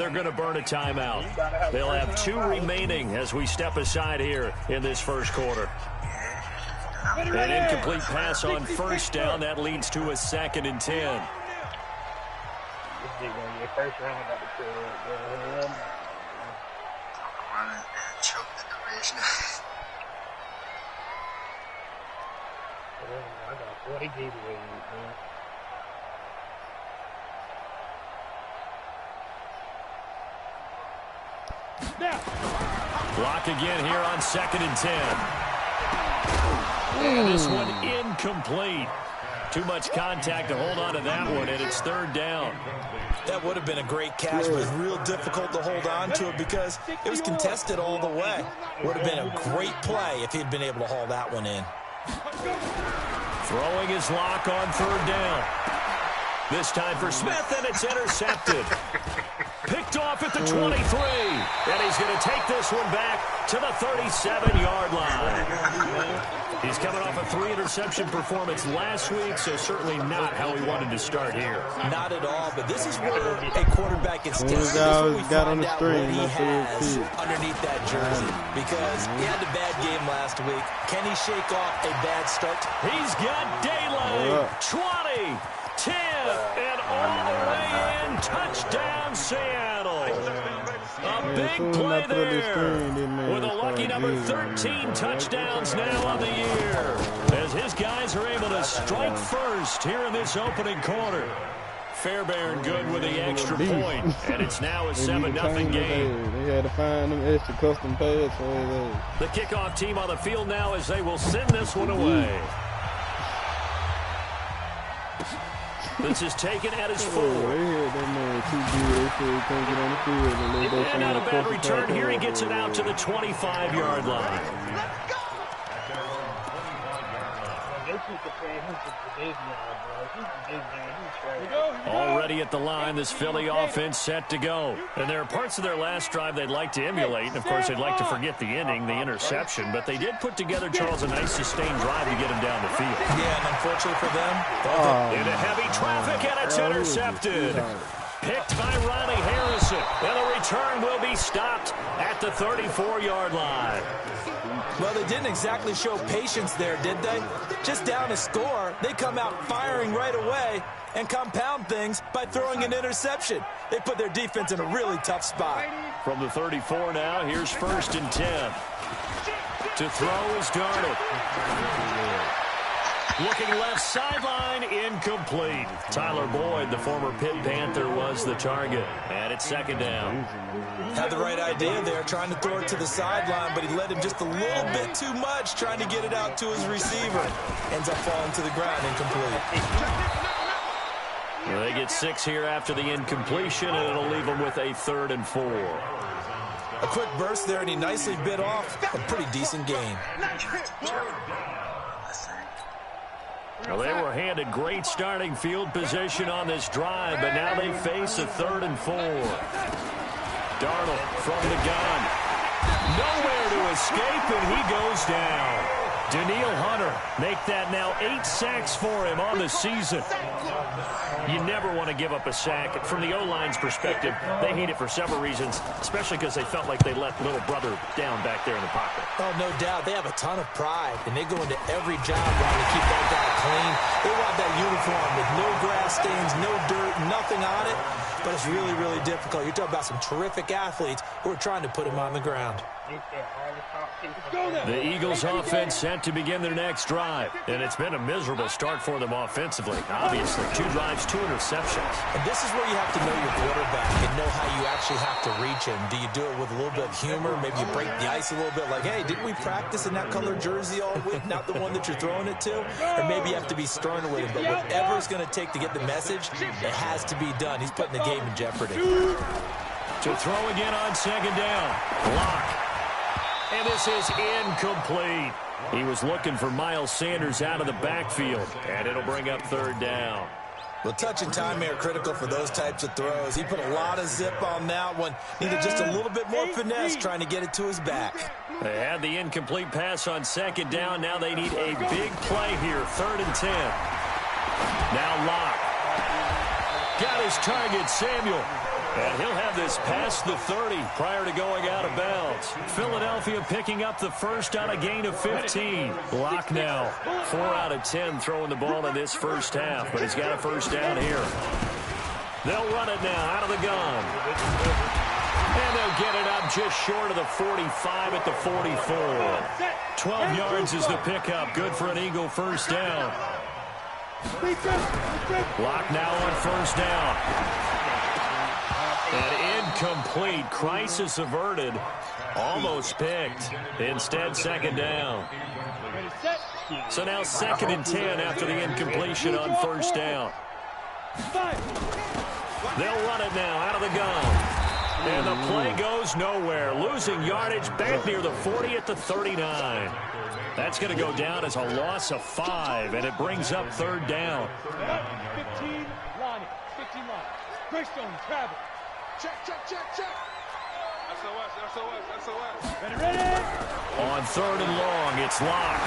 They're going to burn a timeout. They'll have 2 remaining as we step aside here in this first quarter. An incomplete pass on first down. That leads to a 2nd and 10. Block again here on 2nd and 10. And this one incomplete. Too much contact to hold on to that one, and it's 3rd down. That would have been a great catch, but it's real difficult to hold on to it because it was contested all the way. Would have been a great play if he'd been able to haul that one in. Throwing his lock on 3rd down. This time for Smith, and it's intercepted. Picked off at the 23. And he's going to take this one back to the 37-yard line. He's coming off a 3-interception performance last week, so certainly not how he wanted to start here. Not at all, but this is where a quarterback gets tested. This is where we find out what he has underneath that jersey. Because he had a bad game last week. Can he shake off a bad start? He's got daylight. 20, 10, and all the way in. Touchdown, Seattle. A big play there with a lucky number 13 touchdowns now on the year as his guys are able to strike first here in this opening quarter. Fairbairn good with the extra point, and it's now a 7-0 game. They had to find them extra custom pads for those. The kickoff team on the field now as they will send this one away. This is taken at his full. And not a bad return here. He gets it out to the 25-yard line. Already at the line, this Philly offense set to go. And there are parts of their last drive they'd like to emulate. And, of course, they'd like to forget the inning, the interception. But they did put together, Charles, a nice sustained drive to get him down the field. Yeah, and unfortunately for them, into heavy traffic, and it's intercepted. Picked by Ronnie Harrison. And the return will be stopped at the 34-yard line. Well, they didn't exactly show patience there, did they? Just down a score, they come out firing right away and compound things by throwing an interception. They put their defense in a really tough spot. From the 34 now, here's 1st and 10. To throw is Darnold. Looking left sideline, incomplete. Tyler Boyd, the former Pitt Panther, was the target. And it's 2nd down. Had the right idea there, trying to throw it to the sideline, but he led him just a little bit too much, trying to get it out to his receiver. Ends up falling to the ground, incomplete. Well, they get 6 here after the incompletion, and it'll leave them with a 3rd and 4. A quick burst there, and he nicely bit off a pretty decent gain. Well, they were handed great starting field position on this drive, but now they face a 3rd and 4. Darnold from the gun. Nowhere to escape, and he goes down. Danielle Hunter make that now 8 sacks for him on the season. You never want to give up a sack. From the O-line's perspective, they hate it for several reasons, especially because they felt like they let little brother down back there in the pocket. Oh, no doubt. They have a ton of pride, and they go into every job trying to keep that guy clean. They want that uniform with no grass stains, no dirt, nothing on it. But it's really, really difficult. You're talking about some terrific athletes who are trying to put him on the ground. The Eagles offense set to begin their next drive, and it's been a miserable start for them offensively. Obviously, 2 drives, 2 interceptions. And this is where you have to know your quarterback and know how you actually have to reach him. Do you do it with a little bit of humor? Maybe you break the ice a little bit like, hey, didn't we practice in that color jersey all week, not the one that you're throwing it to? Or maybe you have to be stern with him. But whatever it's going to take to get the message, it has to be done. He's putting the game in jeopardy. To throw again on 2nd down. Block. And this is incomplete. He was looking for Miles Sanders out of the backfield, and it'll bring up 3rd down. Well, touch and time are critical for those types of throws. He put a lot of zip on that one. Needed just a little bit more finesse trying to get it to his back. They had the incomplete pass on 2nd down. Now they need a big play here, 3rd and 10. Now Locke. Got his target, Samuel. And he'll have this past the 30 prior to going out of bounds. Philadelphia picking up the first on a gain of 15. Locke now, 4 out of 10 throwing the ball in this first half, but he's got a first down here. They'll run it now out of the gun. And they'll get it up just short of the 45 at the 44. 12 yards is the pickup. Good for an Eagle first down. Locke now on first down. And incomplete. Crisis averted. Almost picked. Instead, second down. So now 2nd and 10 after the incompletion on first down. They'll run it now out of the gun. And the play goes nowhere. Losing yardage back near the 40 at the 39. That's going to go down as a loss of 5, and it brings up third down. 15 line. 15 line. Greystone, travel. Check. SOS. Ready. On third and long, it's Locke.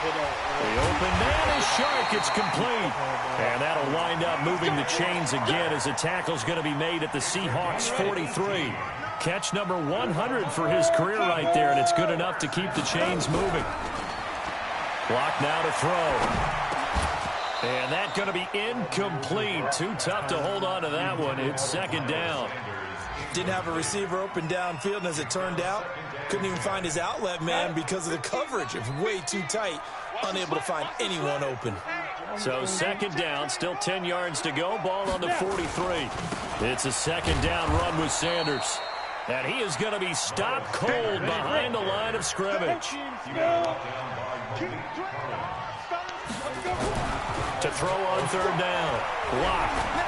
The open man is Shark. It's complete. And that'll wind up moving the chains again as a tackle's going to be made at the Seahawks 43. Catch number 100 for his career right there, and it's good enough to keep the chains moving. Locke now to throw. And that's going to be incomplete. Too tough to hold on to that one. It's second down. Didn't have a receiver open downfield, and as it turned out, couldn't even find his outlet man because of the coverage. It was way too tight. Unable to find anyone open. So second down, still 10 yards to go. Ball on the 43. It's a second down run with Sanders. And he is going to be stopped cold behind the line of scrimmage. To throw on third down. Locke.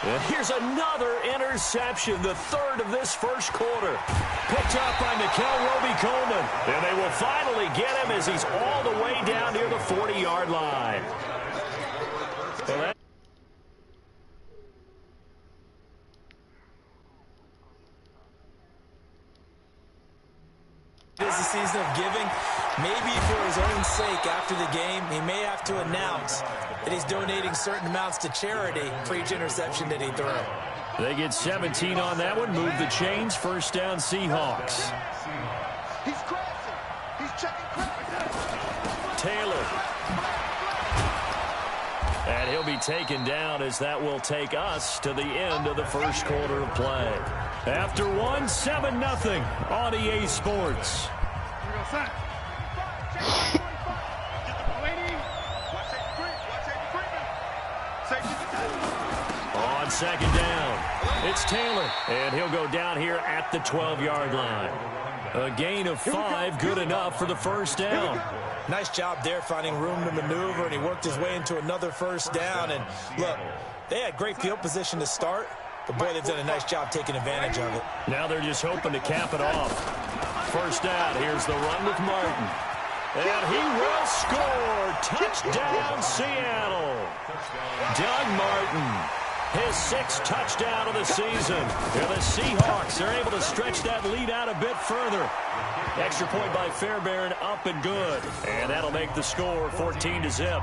And here's another interception, the third of this first quarter. Picked up by Nikel Roby-Coleman. And they will finally get him as he's all the way down near the 40-yard line. Well, that It is a season of giving. Maybe for his own sake after the game, he may have to announce that he's donating certain amounts to charity for each interception that he threw. they get 17 on that one. Move the chains. First down, Seahawks. He's crossing. He's checking. Taylor. And he'll be taken down as that will take us to the end of the first quarter of play. After one, 7-0 on EA Sports. On second down, it's Taylor, and he'll go down here at the 12-yard line. A gain of 5, good enough for the first down. Nice job there finding room to maneuver, and he worked his way into another first down. And look, they had great field position to start, but boy, they've done a nice job taking advantage of it. Now they're just hoping to cap it off. First down, here's the run with Martin. And he will score. Touchdown, Seattle. Doug Martin, his 6th touchdown of the season. And the Seahawks are able to stretch that lead out a bit further. Extra point by Fairbairn, up and good. And that'll make the score 14-0.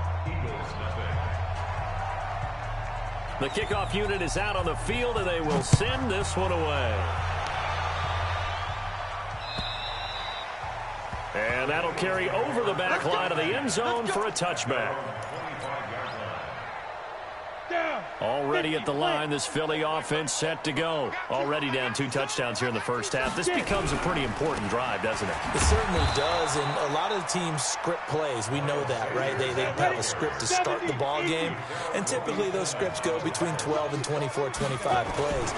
The kickoff unit is out on the field, and they will send this one away. And that'll carry over the back line of the end zone for a touchback. Already at the line, this Philly offense set to go. Already down 2 touchdowns here in the first half. This becomes a pretty important drive, doesn't it? It certainly does, and a lot of the teams script plays. We know that, right? They have a script to start the ball game, and typically those scripts go between 12 and 24, 25 plays.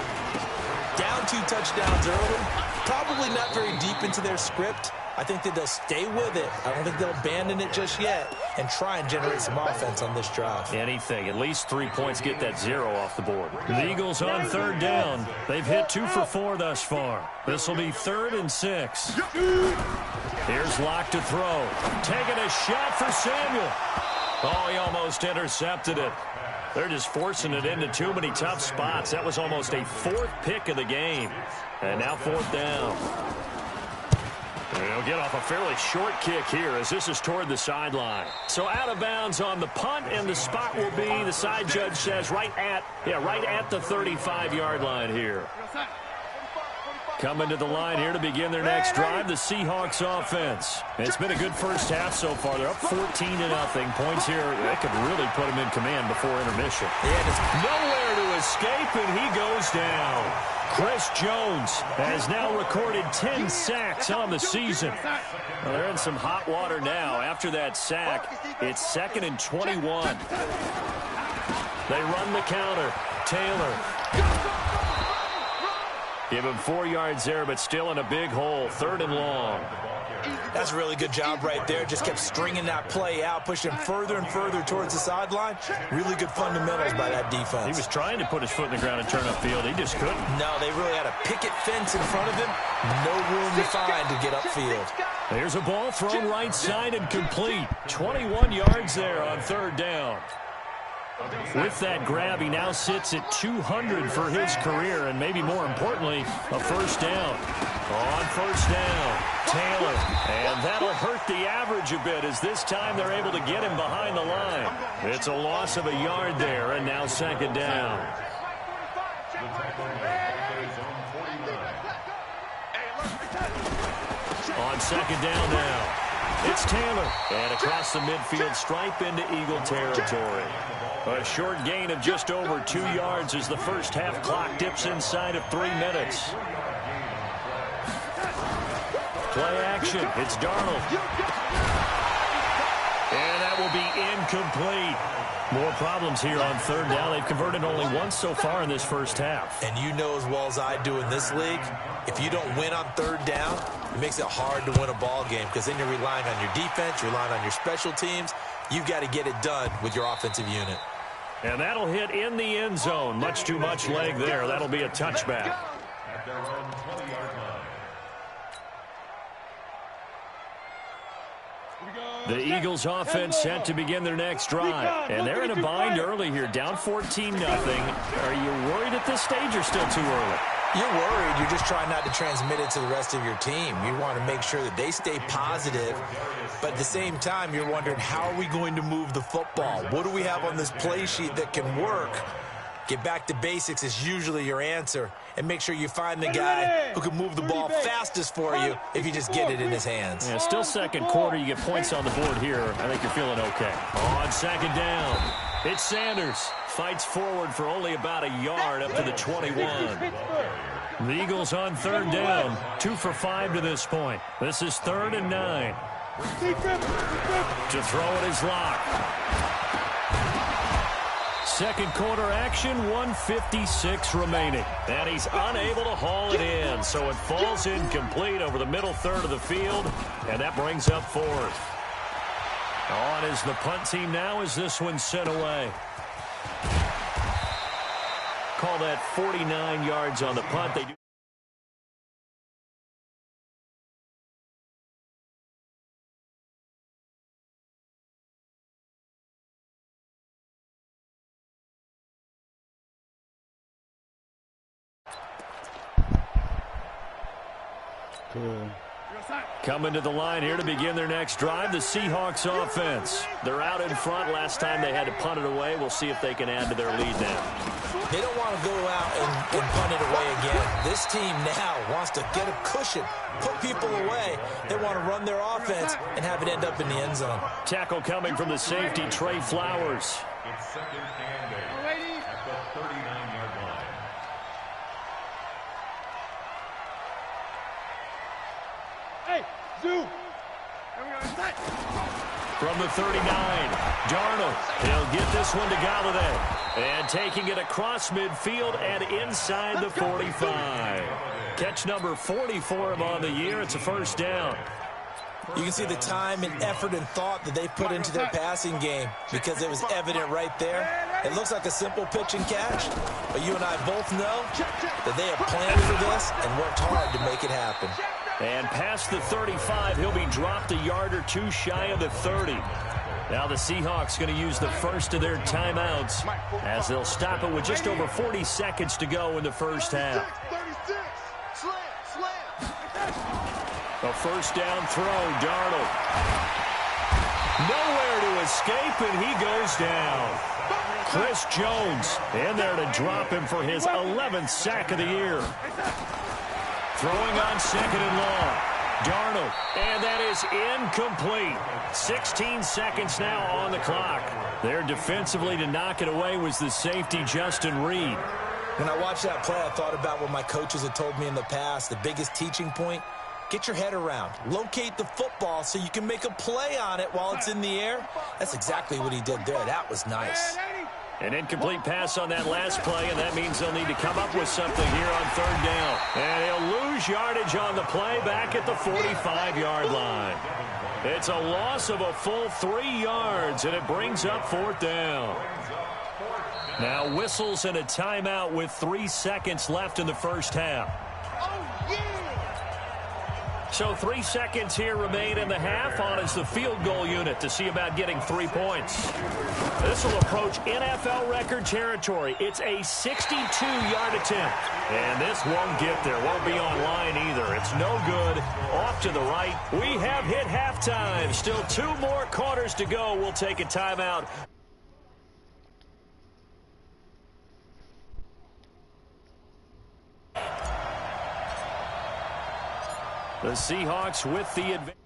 Down 2 touchdowns early, probably not very deep into their script. I think that they'll stay with it. I don't think they'll abandon it just yet and try and generate some offense on this drive. Anything. At least 3 points get that 0 off the board. The Eagles on third down. They've hit 2 for 4 thus far. This will be 3rd and 6. Here's Locke to throw. Taking a shot for Samuel. Oh, he almost intercepted it. They're just forcing it into too many tough spots. That was almost a 4th pick of the game. And now 4th down. They'll get off a fairly short kick here as this is toward the sideline. So out of bounds on the punt, and the spot will be, the side judge says, right at the 35-yard line here. Coming to the line here to begin their next drive, the Seahawks offense. It's been a good first half so far. They're up 14-0. Points here, they could really put them in command before intermission. Nowhere to escape, and he goes down. Chris Jones has now recorded 10 sacks on the season. Well, they're in some hot water now. After that sack, it's 2nd and 21. They run the counter. Taylor. Give him 4 yards there, but still in a big hole. 3rd and long. That's a really good job right there. Just kept stringing that play out, pushing him further and further towards the sideline. Really good fundamentals by that defense. He was trying to put his foot in the ground and turn upfield. He just couldn't. No, they really had a picket fence in front of him. No room to find to get upfield. There's a ball thrown right side and complete. 21 yards there on 3rd down. With that grab, he now sits at 200 for his career, and maybe more importantly, a first down. On first down, Taylor, and that'll hurt the average a bit as this time they're able to get him behind the line. It's a loss of a yard there, and now 2nd down. On 2nd down now, it's Taylor, and across the midfield stripe into Eagle territory. A short gain of just over 2 yards as the first half clock dips inside of 3 minutes. Play action. It's Darnold. And that will be incomplete. More problems here on 3rd down. They've converted only once so far in this first half. And you know as well as I do in this league, if you don't win on 3rd down, it makes it hard to win a ball game because then you're relying on your defense, you're relying on your special teams. You've got to get it done with your offensive unit. And that'll hit in the end zone. Much too much leg there. That'll be a touchback. The Eagles offense set to begin their next drive. And they're in a bind early here, down 14-0. Are you worried at this stage or still too early? You're worried. You're just trying not to transmit it to the rest of your team. You want to make sure that they stay positive. But at the same time, you're wondering, how are we going to move the football? What do we have on this play sheet that can work? Get back to basics is usually your answer. And make sure you find the guy who can move the ball fastest for you if you just get it in his hands. Yeah, still 2nd quarter. You get points on the board here. I think you're feeling okay. On 2nd down, it's Sanders. Fights forward for only about a yard up to the 21. The Eagles on 3rd down. 2 for 5 to this point. This is 3rd and 9. To throw it is Locke. 2nd quarter action, 1:56 remaining. And he's unable to haul it in, so it falls incomplete over the middle third of the field, and that brings up 4th. On is the punt team now as this one's sent away. Call that 49 yards on the punt. They do. Cool. Coming to the line here to begin their next drive, the Seahawks offense. They're out in front. Last time they had to punt it away. We'll see if they can add to their lead now. They don't want to go out and punt it away again. This team now wants to get a cushion, put people away. They want to run their offense and have it end up in the end zone. Tackle coming from the safety, Trey Flowers. It's 2nd and 8 at the 39-yard line. Hey, Zoo! From the 39, Darnold. He'll get this one to Galladay. And taking it across midfield and inside the 45. Catch number 40 for him on the year. It's a first down. You can see the time and effort and thought that they put into their passing game because it was evident right there. It looks like a simple pitch and catch, but you and I both know that they have planned for this and worked hard to make it happen. And past the 35, he'll be dropped a yard or two shy of the 30. Now the Seahawks going to use the first of their timeouts as they'll stop it with just over 40 seconds to go in the first half. A first down throw, Darnold. Nowhere to escape, and he goes down. Chris Jones in there to drop him for his 11th sack of the year. Throwing on second and long. Darnold, and that is incomplete. 16 seconds now on the clock. There defensively to knock it away was the safety, Justin Reed. When I watched that play, I thought about what my coaches had told me in the past. The biggest teaching point, get your head around. Locate the football so you can make a play on it while it's in the air. That's exactly what he did there. That was nice. An incomplete pass on that last play, and that means they'll need to come up with something here on third down. And he'll lose yardage on the play back at the 45-yard line. It's a loss of a full 3 yards, and it brings up fourth down. Now whistles and a timeout with 3 seconds left in the first half. So 3 seconds here remain in the half. On is the field goal unit to see about getting 3 points. This will approach NFL record territory. It's a 62-yard attempt. And this won't get there. Won't be online either. It's no good. Off to the right. We have hit halftime. Still 2 more quarters to go. We'll take a timeout. The Seahawks with the advantage.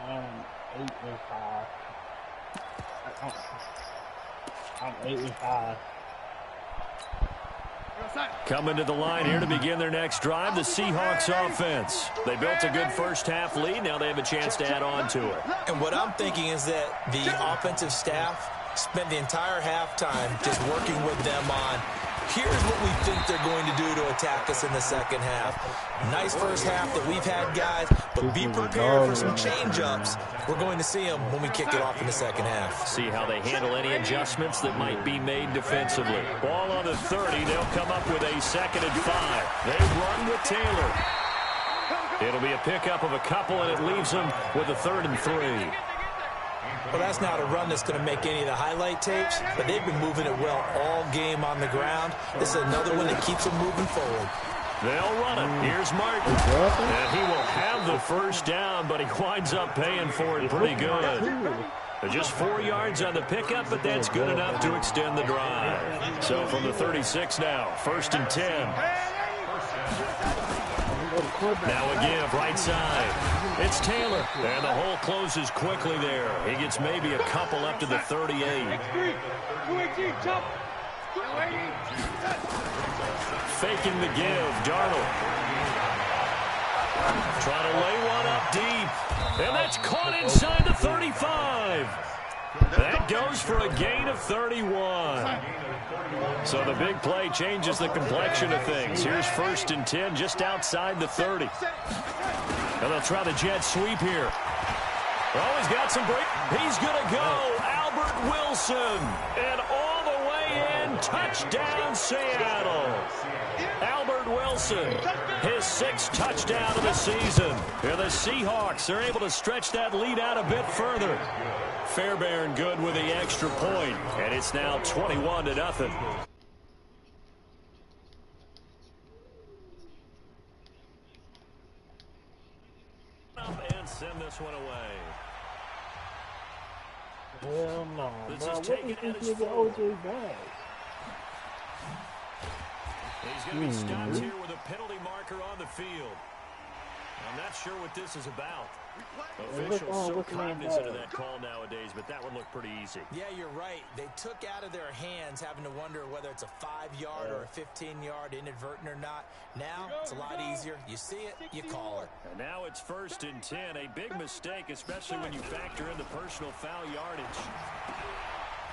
I'm 8-5. I'm 8-5. Coming to the line here to begin their next drive, the Seahawks offense. They built a good first-half lead. Now they have a chance to add on to it. And what I'm thinking is that the offensive staff spent the entire halftime just working with them on, here's what we think they're going to do to attack us in the second half. Nice first half that we've had, guys, but be prepared for some change-ups. We're going to see them when we kick it off in the second half. See how they handle any adjustments that might be made defensively. Ball on the 30. They'll come up with a 2nd and 5. They run with Taylor. It'll be a pickup of a couple, and it leaves them with a 3rd and 3. Well, that's not a run that's going to make any of the highlight tapes, but they've been moving it well all game on the ground. This is another one that keeps them moving forward. They'll run it. Here's Martin. And he will have the first down, but he winds up paying for it pretty good. Just 4 yards on the pickup, but that's good enough to extend the drive. So from the 36 now, 1st and 10. Now again, right side. It's Taylor. And the hole closes quickly there. He gets maybe a couple up to the 38. Faking the give, Darnold. Trying to lay one up deep. And that's caught inside the 35. That goes for a gain of 31. So the big play changes the complexion of things. Here's 1st and 10 just outside the 30. And they'll try the jet sweep here. Oh, he's got some break. He's going to go. Albert Wilson. And all the way in. Touchdown, Seattle. Albert Wilson, his 6th touchdown of the season. And the Seahawks are able to stretch that lead out a bit further. Fairbairn good with the extra point, and it's now 21-0. And send this one away. Hell no, This bro. is What taken is at this his with OJ bag? He's going to be stopped here with a penalty marker on the field. I'm not sure what this is about. Officials so cognizant of that call nowadays, but that one looked pretty easy. Yeah, you're right. They took out of their hands having to wonder whether it's a 5-yard or a 15-yard inadvertent or not. Now, it's a lot easier. You see it, you call it. And now it's 1st and 10. A big mistake, especially when you factor in the personal foul yardage.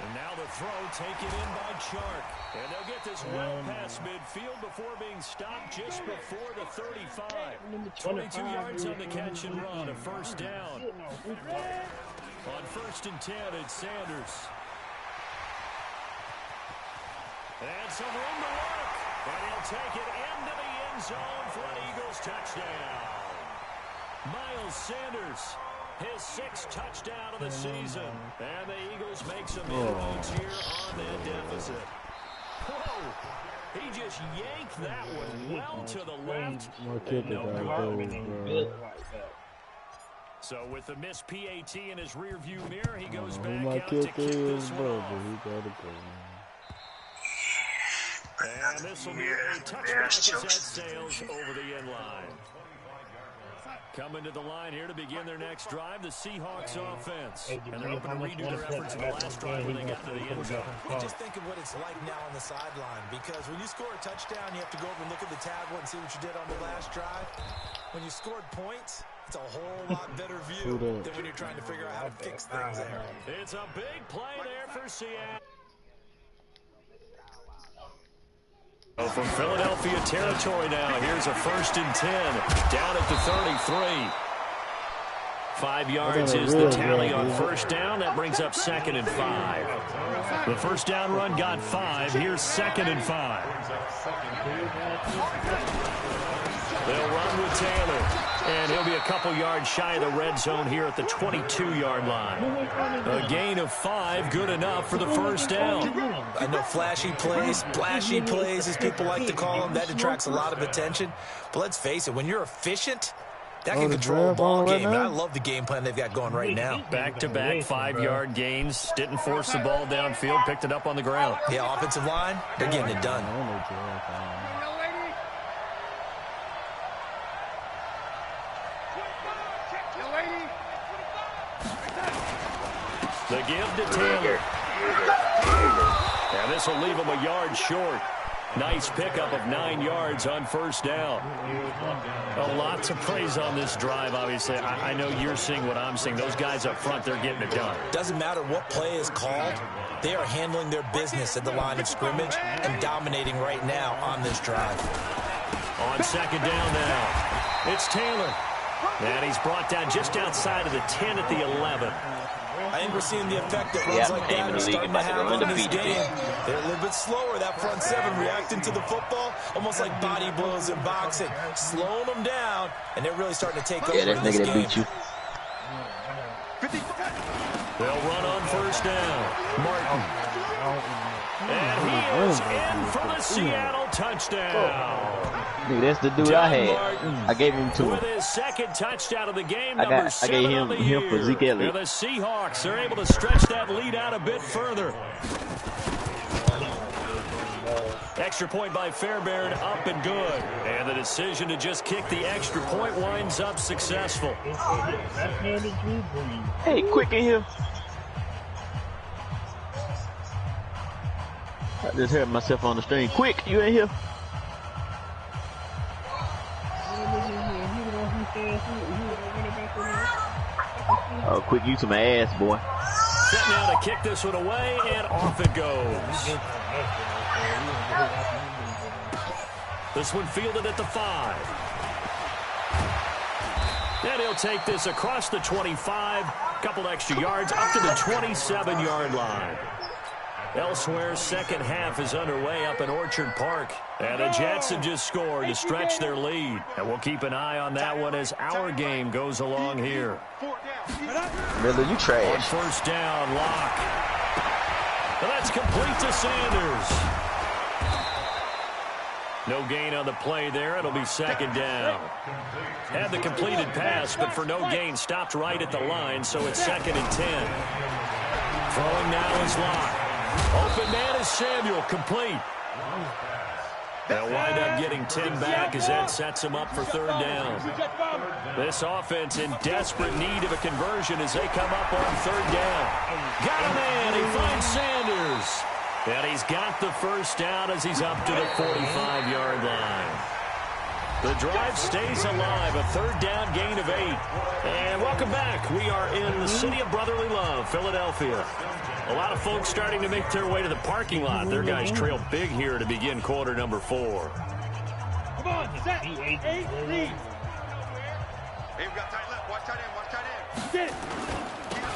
And now the throw taken in by Chark. And they'll get this well past midfield before being stopped just before the 35. 22 yards on the catch and run, a 1st down. On 1st and 10, it's Sanders. And some room to work. And he'll take it into the end zone for an Eagles touchdown. Miles Sanders, his 6th touchdown of the season. And the Eagles make some inroads here on that deficit. Whoa! He just yanked that one well to the left. So with the missed PAT in his rearview mirror, he goes back out to kick this one off. And this will be a touchback as that sails over the end line. Coming to the line here to begin their next drive, the Seahawks offense. And they're hoping to redo their efforts in the last drive when they got to the end zone. Just think of what it's like now on the sideline, because when you score a touchdown, you have to go over and look at the tablet and see what you did on the last drive. When you scored points, it's a whole lot better view than when you're trying to figure out how to fix things there. It's a big play there for Seattle. From Philadelphia territory now, here's a 1st and 10 down at the 33. 5 yards is the tally on 1st down. That brings up 2nd and 5. The 1st down run got 5. Here's 2nd and 5. They'll run with Taylor, and he'll be a couple yards shy of the red zone here at the 22-yard line. A gain of 5, good enough for the 1st down. I know flashy plays, splashy plays, as people like to call them, that attracts a lot of attention. But let's face it, when you're efficient, that can control a ball game. And I love the game plan they've got going right now. Back-to-back 5-yard gains. Didn't force the ball downfield, picked it up on the ground. Yeah, offensive line, they're getting it done. The give to Taylor. And this will leave him a yard short. Nice pickup of 9 yards on 1st down. Lots of praise on this drive, obviously. I know you're seeing what I'm seeing. Those guys up front, they're getting it done. Doesn't matter what play is called. They are handling their business at the line of scrimmage and dominating right now on this drive. On 2nd down now, it's Taylor. And he's brought down just outside of the 10 at the 11. I think we're seeing the effect that runs like that are starting to have in this game. They're a little bit slower, that front 7, reacting to the football, almost like body blows in boxing, slowing them down, and they're really starting to take over in this game. Beat you. They'll run on 1st down. Martin. And he is in for the Seattle touchdown. Dude, that's the dude I had. I gave him to him. With his 2nd touchdown of the game, I gave him for Zeke Elliott. The Seahawks are able to stretch that lead out a bit further. Extra point by Fairbairn, up and good. And the decision to just kick the extra point winds up successful. Hey, quick in here. I just heard myself on the stream. Quick, you in here? Oh, quick, you to my ass, boy. Set now to kick this one away, and off it goes. This one fielded at the 5. And he'll take this across the 25, couple extra yards, up to the 27-yard line. Elsewhere, 2nd half is underway up in Orchard Park. And the Jets have just scored to stretch their lead. And we'll keep an eye on that one as our game goes along here. Miller, you trash. On 1st down, Locke. And that's complete to Sanders. No gain on the play there. It'll be 2nd down. Had the completed pass, but for no gain, stopped right at the line, so it's 2nd and 10. Throwing now is Locke. Open man is Samuel, complete. They'll wind up getting 10 back as that sets them up for 3rd down. This offense in desperate need of a conversion as they come up on 3rd down. Got a man, he finds Sanders. And he's got the 1st down as he's up to the 45-yard line. The drive stays alive, a 3rd down gain of 8. And welcome back. We are in the city of brotherly love, Philadelphia. A lot of folks starting to make their way to the parking lot. Their guys trail big here to begin quarter number 4. Come on, set, 8, lead. Hey, we got tight left. Watch tight end, watch tight end. Get it.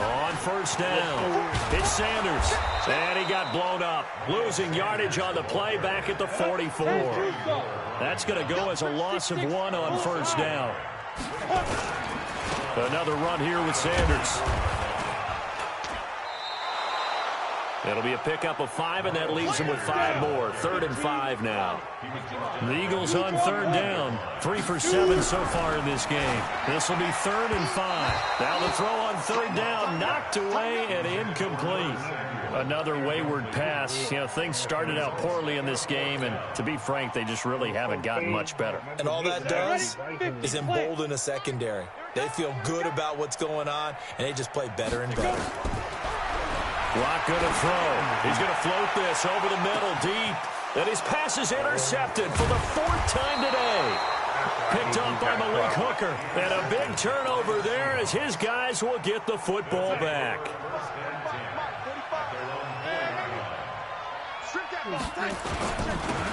On first down, it's Sanders. And he got blown up. Losing yardage on the play back at the 44. That's going to go as a loss of 1 on first down. Another run here with Sanders. It'll be a pickup of 5, and that leaves them with 5 more. 3rd and 5 now. The Eagles on 3rd down. 3 for 7 so far in this game. This will be 3rd and 5. Now the throw on 3rd down, knocked away and incomplete. Another wayward pass. You know, things started out poorly in this game, and to be frank, they just really haven't gotten much better. And all that does is embolden a secondary. They feel good about what's going on, and they just play better and better. Block going to throw. He's going to float this over the middle, deep. And his pass is intercepted for the 4th time today. Picked up by Malik Hooker. And a big turnover there as his guys will get the football back.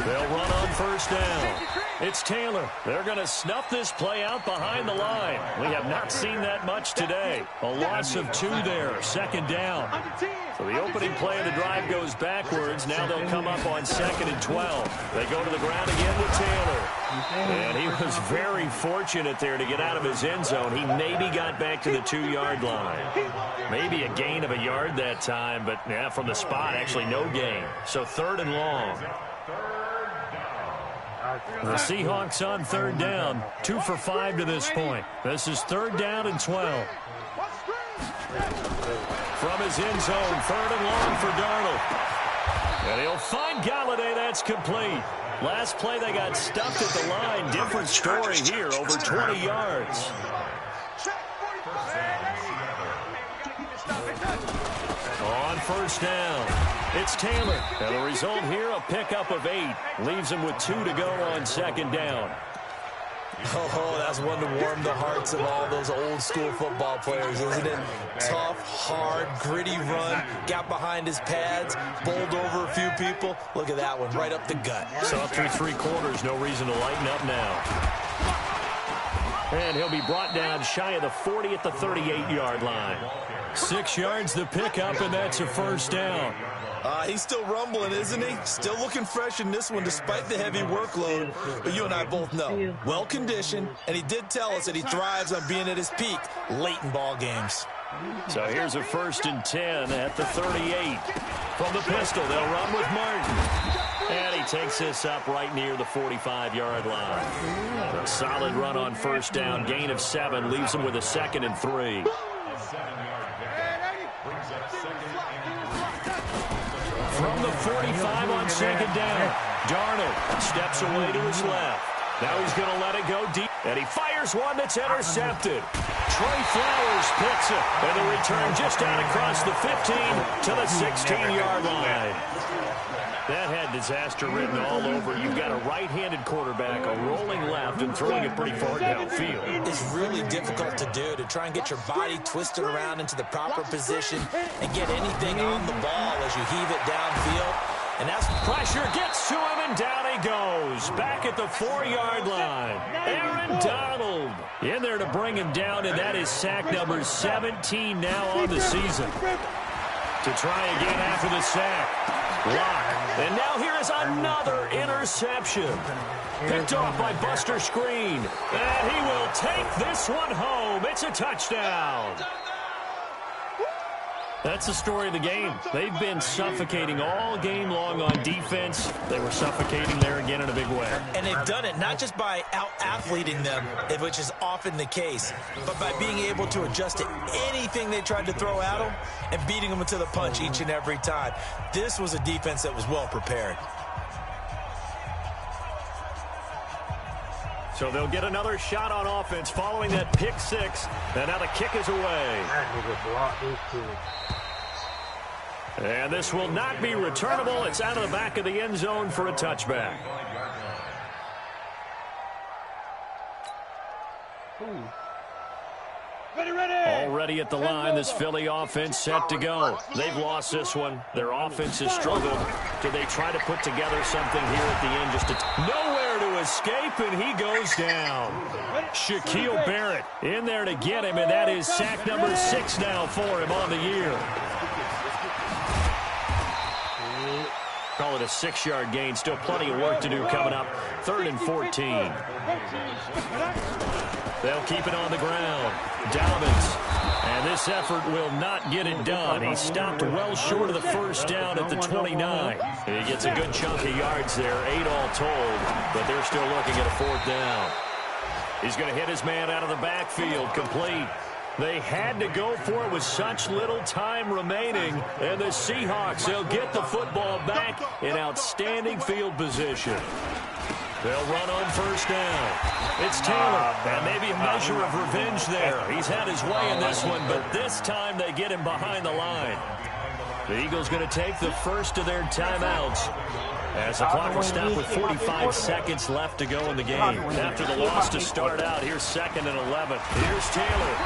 They'll run on first down. It's Taylor. They're going to snuff this play out behind the line. We have not seen that much today. A loss of 2 there. 2nd down. So the opening play of the drive goes backwards. Now they'll come up on 2nd and 12. They go to the ground again with Taylor. And he was very fortunate there to get out of his end zone. He maybe got back to the 2-yard line. Maybe a gain of a yard that time, but yeah, from the spot, actually no gain. So 3rd and long. The Seahawks on 3rd down. 2 for 5 to this point. This is 3rd down and 12. From his end zone, 3rd and long for Darnold. And he'll find Galladay. That's complete. Last play they got stuffed at the line. Different story here, over 20 yards. On first down, it's Taylor. And the result here, a pickup of 8. Leaves him with 2 to go on 2nd down. Oh, that's one to warm the hearts of all those old school football players, isn't it? Tough, hard, gritty run, got behind his pads, bowled over a few people. Look at that one, right up the gut. So up through 3 quarters, no reason to lighten up now. And he'll be brought down shy of the 40 at the 38-yard line. 6 yards the pickup, and that's a first down. He's still rumbling, isn't he? Still looking fresh in this one despite the heavy workload. But you and I both know, well-conditioned, and he did tell us that he thrives on being at his peak late in ball games. So here's a 1st and 10 at the 38. From the pistol, they'll run with Martin. And he takes this up right near the 45-yard line. A solid run on first down, gain of 7, leaves him with a 2nd and 3. From the 45 on 2nd down, Darnold steps away to his left. Now he's going to let it go deep, and he fires one that's intercepted. Trey Flowers picks it, and the return just out across the 15 to the 16-yard line. That had disaster written all over. You've got a right-handed quarterback, a rolling left, and throwing it pretty far downfield. It's really difficult to do, to try and get your body twisted around into the proper position and get anything on the ball as you heave it downfield. And that's pressure gets to him, and down he goes. Back at the 4-yard line. Aaron Donald in there to bring him down, and that is sack number 17 now on the season. To try again after the sack. Block. And now here is another interception. Picked off by Buster Skrine. And he will take this one home. It's a touchdown. That's the story of the game. They've been suffocating all game long on defense. They were suffocating there again in a big way. And they've done it not just by out-athleting them, which is often the case, but by being able to adjust to anything they tried to throw at them and beating them to the punch each and every time. This was a defense that was well prepared. So they'll get another shot on offense following that pick 6. And now the kick is away. And this will not be returnable. It's out of the back of the end zone for a touchback. Already at the line, this Philly offense set to go. They've lost this one. Their offense has struggled. Do they try to put together something here at the end? Just nowhere to escape, and he goes down. Shaquille Barrett in there to get him, and that is sack number 6 now for him on the year. Call it a 6-yard gain. Still plenty of work to do coming up. 3rd and 14. They'll keep it on the ground. Dobbins. And this effort will not get it done. He stopped well short of the first down at the 29. He gets a good chunk of yards there, 8 all told, but they're still looking at a 4th down. He's going to hit his man out of the backfield, complete. They had to go for it with such little time remaining. And the Seahawks, they'll get the football back in outstanding field position. They'll run on 1st down. It's Taylor, and maybe a measure of revenge there. He's had his way in this one, but this time they get him behind the line. The Eagles going to take the first of their timeouts as the clock will stop with 45 seconds left to go in the game. After the loss to start out, here's 2nd and 11. Here's Taylor.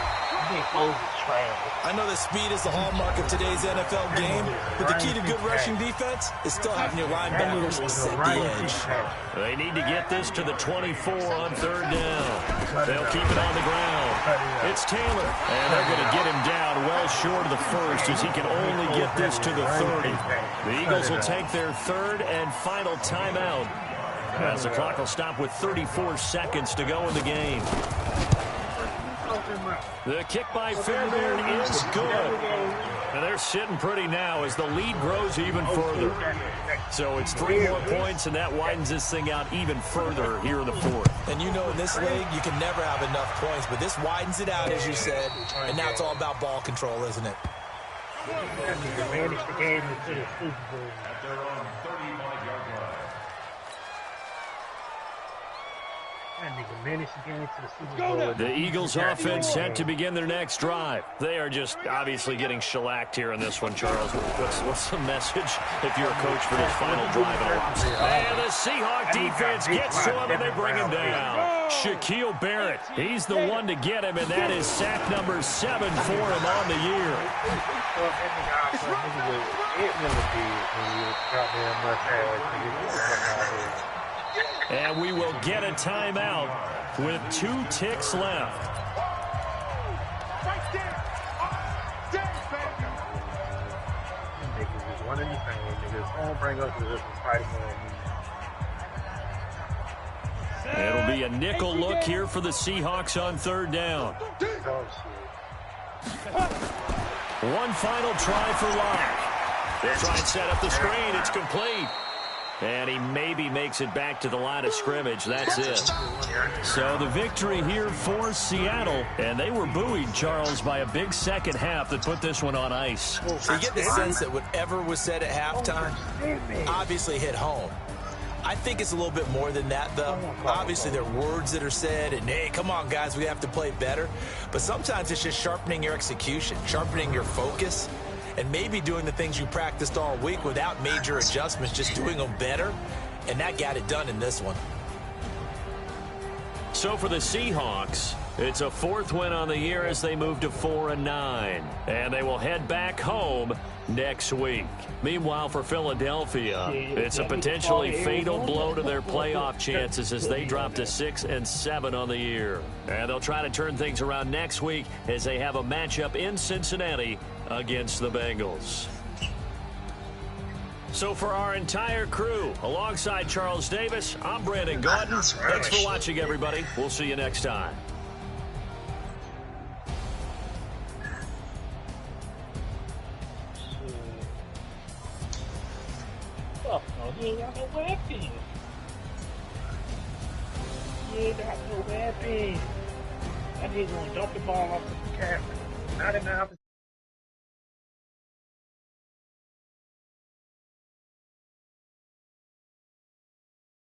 I know that speed is the hallmark of today's NFL game, but the key to good rushing defense is still having your linebackers set the edge. They need to get this to the 24 on 3rd down. They'll keep it on the ground. It's Taylor, and they're going to get him down well short of the first as he can only get this to the 30. The Eagles will take their 3rd and final timeout as the clock will stop with 34 seconds to go in the game. The kick by Fairbairn is good. And they're sitting pretty now as the lead grows even further. So it's 3 more points, and that widens this thing out even further here in the 4th. And you know in this league, you can never have enough points, but this widens it out, as you said, and now it's all about ball control, isn't it? Managed the game to the Super Bowl. At their own 35-yard line. The Eagles offense set to begin their next drive. They are just obviously getting shellacked here in this one, Charles. What's the message if you're a coach for this final drive? And the Seahawk defense gets to him and they bring him down. Shaquille Barrett, he's the one to get him, and that is sack number 7 for him on the year. And we will get a timeout with 2 ticks left. It'll be a nickel look here for the Seahawks on 3rd down. One final try for Locke. They'll try and set up the screen. It's complete. And he maybe makes it back to the line of scrimmage. That's it. So the victory here for Seattle. And they were buoyed, Charles, by a big second half that put this one on ice. So you get the sense that whatever was said at halftime obviously hit home. I think it's a little bit more than that, though. Obviously, there are words that are said, and, hey, come on, guys, we have to play better. But sometimes it's just sharpening your execution, sharpening your focus, and maybe doing the things you practiced all week without major adjustments, just doing them better. And that got it done in this one. So for the Seahawks, it's a 4th win on the year as they move to 4-9. And they will head back home next week. Meanwhile, for Philadelphia, it's a potentially fatal blow to their playoff chances as they drop to 6-7 on the year. And they'll try to turn things around next week as they have a matchup in Cincinnati against the Bengals. So for our entire crew, alongside Charles Davis, I'm Brandon Gordon. Thanks for watching, everybody. We'll see you next time. He ain't got no weapons. He ain't got no weapons. That nigga gonna dump the ball off the cap. 99%